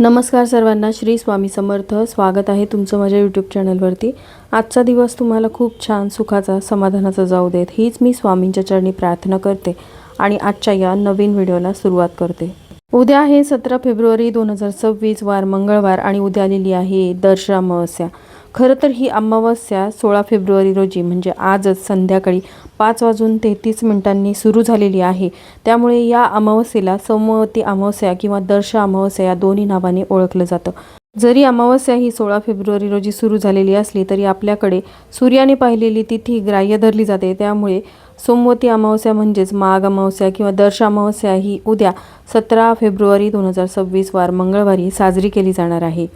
नमस्कार सर्वांना, श्री स्वामी समर्थ. स्वागत आहे तुमचं माझ्या यूट्यूब चॅनलवरती. आजचा दिवस तुम्हाला खूप छान, सुखाचा, समाधानाचा जाऊ देत, हीच मी स्वामींच्या चरणी प्रार्थना करते आणि आजच्या या नवीन व्हिडिओला सुरुवात करते. उद्या आहे 17 फेब्रुवारी 2026 वार मंगळवार आणि उद्या आलेली आहे दर्श अमावस्या. खरं तर ही अमावस्या 16 फेब्रुवारी रोजी म्हणजे आजच संध्याकाळी 5:33 सुरू झालेली आहे. त्यामुळे या अमावस्येला सोमवती अमावस्या किंवा दर्श अमावस्या या दोन्ही नावाने ओळखलं जातं. जरी अमावस्या ही 16 फेब्रुवारी रोजी सुरू झालेली असली तरी आपल्याकडे सूर्याने पाहिलेली तिथी ग्राह्य धरली जाते. त्यामुळे सोमवती अमावस्या म्हणजेच माघ अमावस्या किंवा दर्श अमावस्या ही उद्या 17 फेब्रुवारी 2026 वार मंगळवारी साजरी केली जाणार आहे.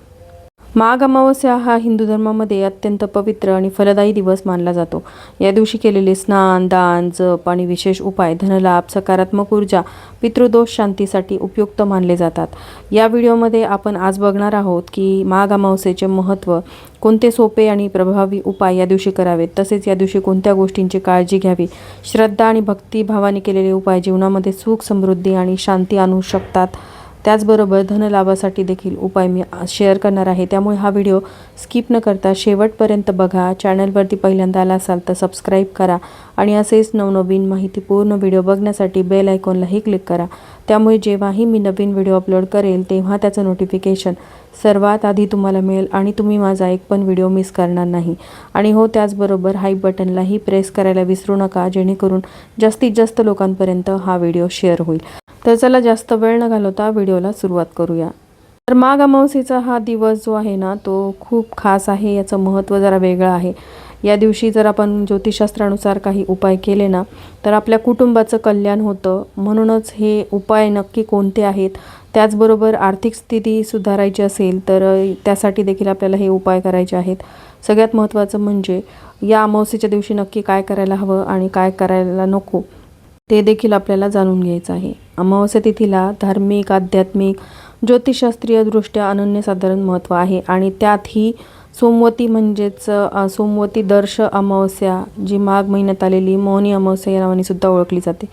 माघ अमावस्या हा हिंदू धर्मामध्ये अत्यंत पवित्र आणि फलदायी दिवस मानला जातो. या दिवशी केलेले स्नान, दान, जप आणि विशेष उपाय धनलाभ, सकारात्मक ऊर्जा, पितृदोष शांतीसाठी उपयुक्त मानले जातात. या व्हिडिओमध्ये आपण आज बघणार आहोत की माघ अमावस्येचे महत्त्व, कोणते सोपे आणि प्रभावी उपाय या दिवशी करावेत, तसेच या दिवशी कोणत्या गोष्टींची काळजी घ्यावी. श्रद्धा आणि भक्तिभावाने केलेले उपाय जीवनामध्ये सुख, समृद्धी आणि शांती आणू शकतात. त्याचबरोबर धनलाभासाठी देखील उपाय मी शेअर करणार आहे. त्यामुळे हा व्हिडिओ स्किप न करता शेवटपर्यंत बघा. चॅनलवरती पहिल्यांदा आला असाल तर सबस्क्राईब करा आणि असेच नवनवीन माहितीपूर्ण व्हिडिओ बघण्यासाठी बेल आयकॉनलाही क्लिक करा. त्यामुळे जेव्हाही मी नवीन व्हिडिओ अपलोड करेल तेव्हा त्याचं नोटिफिकेशन सर्वात आधी तुम्हाला मिळेल आणि तुम्ही माझा एक पण व्हिडिओ मिस करणार नाही. आणि हो, त्याचबरोबर हाई बटनलाही प्रेस करायला विसरू नका, जेणेकरून जास्तीत जास्त लोकांपर्यंत हा व्हिडिओ शेअर होईल. तर चला जास्त वेळ न घालवता व्हिडिओला सुरुवात करूया. तर माघ अमावस्येचा हा दिवस जो आहे ना तो खूप खास आहे. याचं महत्त्व जरा वेगळं आहे. या दिवशी जर आपण ज्योतिषशास्त्रानुसार काही उपाय केले ना तर आपल्या कुटुंबाचं कल्याण होतं. म्हणूनच हे उपाय नक्की कोणते आहेत, त्याचबरोबर आर्थिक स्थिती सुधारायची असेल तर त्यासाठी देखील आपल्याला हे उपाय करायचे आहेत. सगळ्यात महत्त्वाचं म्हणजे या अमावस्येच्या दिवशी नक्की काय करायला हवं आणि काय करायला नको ते देखील आपल्याला जाणून घ्यायचं आहे. अमावस्या तिथीला धार्मिक, आध्यात्मिक, ज्योतिषशास्त्रीय दृष्ट्या अनन्यसाधारण महत्त्व आहे आणि त्यातही सोमवती म्हणजेच सोमवती दर्श अमावस्या, जी माघ महिन्यात आलेली मौनी अमावस्या या नावाने सुद्धा ओळखली जाते.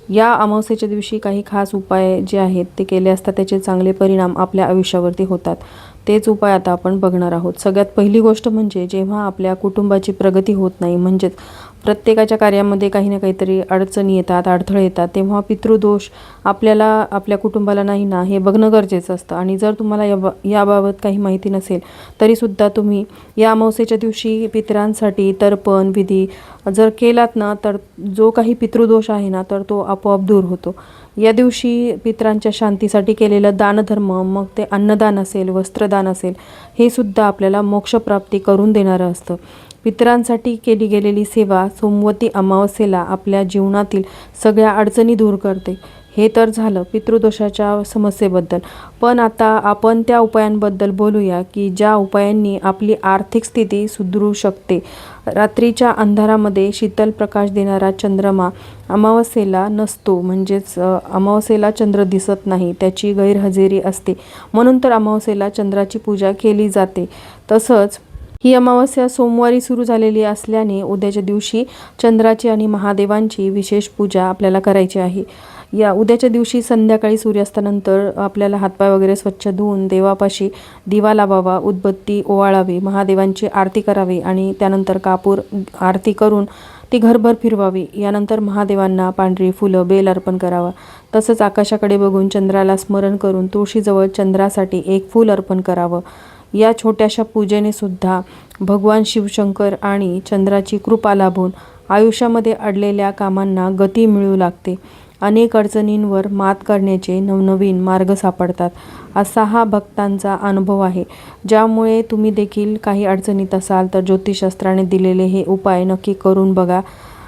या अमावस्येच्या दिवशी काही खास उपाय जे आहेत ते केले असता त्याचे चांगले परिणाम आपल्या आयुष्यावरती होतात. तेच उपाय आता आपण बघणार आहोत. सगळ्यात पहिली गोष्ट म्हणजे जेव्हा आपल्या कुटुंबाची प्रगती होत नाही, म्हणजेच प्रत्येकाच्या कार्यामध्ये काही ना काहीतरी अडचणी येतात, अडथळे येतात, तेव्हा पितृदोष आपल्याला, आपल्या कुटुंबाला नाही ना, हे बघणं गरजेचं असतं. आणि जर तुम्हाला याबाबत काही माहिती नसेल तरीसुद्धा तुम्ही या अमावस्येच्या दिवशी पितरांसाठी तर्पण विधी जर केलात ना तर जो काही पितृदोष आहे ना तर तो आपोआप दूर होतो. या दिवशी पितरांच्या शांतीसाठी केलेलं दानधर्म, मग ते अन्नदान असेल, वस्त्रदान असेल, हे सुद्धा आपल्याला मोक्षप्राप्ती करून देणारं असतं. पितरांसाठी केली गेलेली सेवा सोमवती अमावस्येला आपल्या जीवनातील सगळ्या अडचणी दूर करते. हे तर झालं पितृदोषाच्या समस्येबद्दल. पण आता आपण त्या उपायांबद्दल बोलूया की ज्या उपायांनी आपली आर्थिक स्थिती सुधारू शकते. रात्रीच्या अंधारामध्ये शीतल प्रकाश देणारा चंद्रमा अमावस्येला नसतो, म्हणजेच अमावस्येला चंद्र दिसत नाही, त्याची गैरहजेरी असते. म्हणून तर अमावस्येला चंद्राची पूजा केली जाते. तसंच ही अमावस्या सोमवारी सुरू झालेली असल्याने उद्याच्या दिवशी चंद्राची आणि महादेवांची विशेष पूजा आपल्याला करायची आहे. या उद्याच्या दिवशी संध्याकाळी सूर्यास्तानंतर आपल्याला हातपाय वगैरे स्वच्छ धुवून देवापाशी दिवा लावावा, उदबत्ती ओवाळावी, महादेवांची आरती करावी आणि त्यानंतर कापूर आरती करून ती घरभर फिरवावी. यानंतर महादेवांना पांढरी फुलं, बेल अर्पण करावा. तसंच आकाशाकडे बघून चंद्राला स्मरण करून तुळशीजवळ चंद्रासाठी एक फूल अर्पण करावं. या छोट्याशा पूजेने सुद्धा भगवान शिवशंकर आणि चंद्राची कृपा लाभून आयुष्यामध्ये अडलेल्या कामांना गती मिळू लागते. अनेक अडचणींवर मात करण्याचे नवनवीन मार्ग सापडतात, असा हा भक्तांचा अनुभव आहे. ज्यामुळे तुम्ही देखील काही अडचणीत असाल तर ज्योतिषशास्त्राने दिलेले हे उपाय नक्की करून बघा.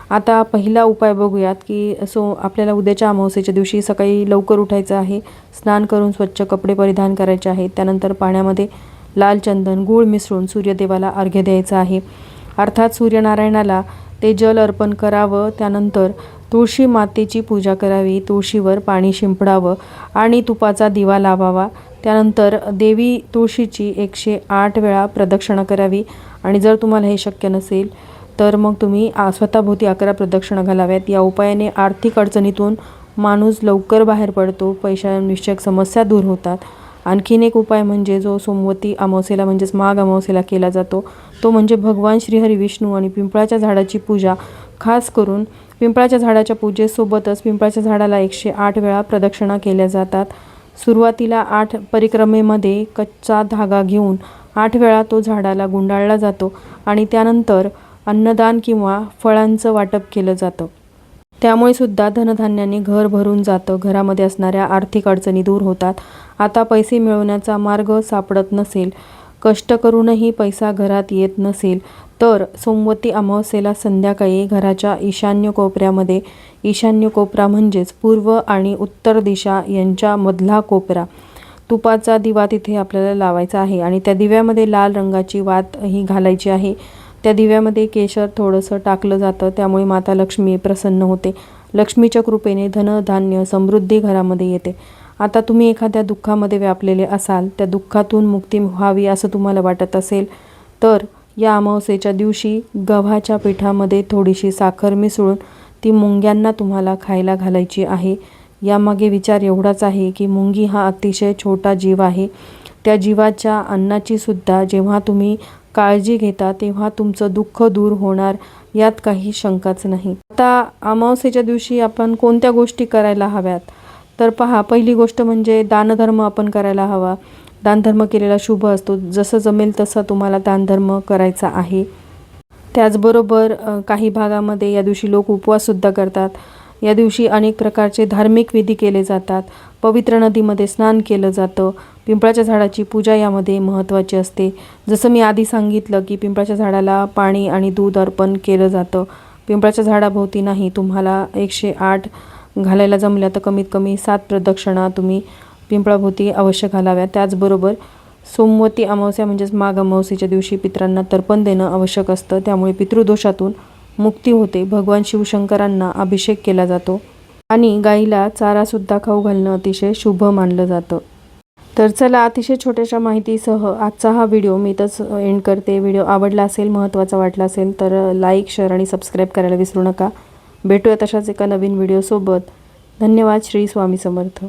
आता पहिला उपाय बघूयात की आपल्याला उद्याच्या अमावस्येच्या दिवशी सकाळी लवकर उठायचं आहे. स्नान करून स्वच्छ कपडे परिधान करायचे आहेत. त्यानंतर पाण्यामध्ये लाल चंदन, गूळ मिसळून सूर्यदेवाला अर्घ्य द्यायचं आहे. अर्थात सूर्यनारायणाला ते जल अर्पण करावं. त्यानंतर तुळशी मातेची पूजा करावी, तुळशीवर पाणी शिंपडावं आणि तुपाचा दिवा लावावा. त्यानंतर देवी तुळशीची 108 वेळा प्रदक्षिणा करावी. आणि जर तुम्हाला हे शक्य नसेल तर मग तुम्ही स्वतःभोवती 11 प्रदक्षिणा घालाव्यात. या उपायाने आर्थिक अडचणीतून माणूस लवकर बाहेर पडतो, पैशाविषयक समस्या दूर होतात आणखीन एक उपाय म्हणजे जो सोमवती अमावस्येला म्हणजेच माघ अमावस्येला केला जातो तो म्हणजे भगवान श्रीहरी विष्णू आणि पिंपळाच्या झाडाची पूजा. खास करून पिंपळाच्या झाडाच्या पूजेसोबतच पिंपळाच्या झाडाला 108 वेळा प्रदक्षिणा केल्या जातात. सुरुवातीला 8 परिक्रमेमध्ये कच्चा धागा घेऊन 8 वेळा तो झाडाला गुंडाळला जातो आणि त्यानंतर अन्नदान किंवा फळांचं वाटप केलं जातं. त्यामुळे सुद्धा धनधान्याने घर भरून जातं. घरामध्ये असणाऱ्या आर्थिक अडचणी दूर होतात. आता पैसे मिळवण्याचा मार्ग सापडत नसेल, कष्ट करूनही पैसा घरात येत नसेल तर सोमवती अमावस्येला संध्याकाळी घराच्या ईशान्य कोपऱ्यामध्ये, ईशान्य कोपरा म्हणजेच पूर्व आणि उत्तर दिशा यांच्या मधला कोपरा, तुपाचा दिवा तिथे आपल्याला लावायचा आहे आणि त्या दिव्यामध्ये लाल रंगाची वात ही घालायची आहे. त्या दिव्यामध्ये केशर थोडंसं टाकलं जातं. त्यामुळे माता लक्ष्मी प्रसन्न होते. लक्ष्मीच्या कृपेने धनधान्य समृद्धी घरामध्ये येते. आता तुम्ही एखाद्या दुःखामध्ये व्यापलेले असाल, त्या दुःखातून मुक्ती व्हावी असं तुम्हाला वाटत असेल तर या अमावस्येच्या दिवशी गव्हाच्या पिठामध्ये थोडीशी साखर मिसळून ती मुंग्यांना तुम्हाला खायला घालायची आहे. यामागे विचार एवढाच आहे की मुंगी हा अतिशय छोटा जीव आहे. त्या जीवाच्या अन्नाची सुद्धा जेव्हा तुम्ही काळजी घेता तेव्हा तुमचं दुःख दूर होणार, यात काही शंकाच नाही. आता अमावस्येच्या दिवशी आपण कोणत्या गोष्टी करायला हव्यात तर पहा, पहिली गोष्ट म्हणजे दानधर्म आपण करायला हवा. दानधर्म केलेला शुभ असतो. जसं जमेल तसं तुम्हाला दानधर्म करायचा आहे. त्याचबरोबर काही भागामध्ये या दिवशी लोक उपवाससुद्धा करतात. या दिवशी अनेक प्रकारचे धार्मिक विधी केले जातात. पवित्र नदीमध्ये स्नान केलं जातं. पिंपळाच्या झाडाची पूजा यामध्ये महत्त्वाची असते. जसं मी आधी सांगितलं की पिंपळाच्या झाडाला पाणी आणि दूध अर्पण केलं जातं. पिंपळाच्या झाडाभोवती नाही, तुम्हाला 108 घालायला जमल्या तर कमीत कमी 7 प्रदक्षिणा तुम्ही पिंपळाभोवती अवश्य घालाव्या. त्याचबरोबर सोमवती अमावस्या म्हणजेच माघ अमावस्येच्या दिवशी पितरांना तर्पण देणं आवश्यक असतं. त्यामुळे पितृदोषातून मुक्ती होते. भगवान शिवशंकरांना अभिषेक केला जातो आणि गाईला चारासुद्धा खाऊ घालणं अतिशय शुभ मानलं जातं. तर चला, अतिशय छोट्याशा माहितीसह आजचा हा व्हिडिओ मी इथंच एंड करते. व्हिडिओ आवडला असेल, महत्त्वाचा वाटला असेल तर लाईक, शेअर आणि सबस्क्राईब करायला विसरू नका. भेटूया तशाच एका नवीन व्हिडिओसोबत. धन्यवाद. श्री स्वामी समर्थ.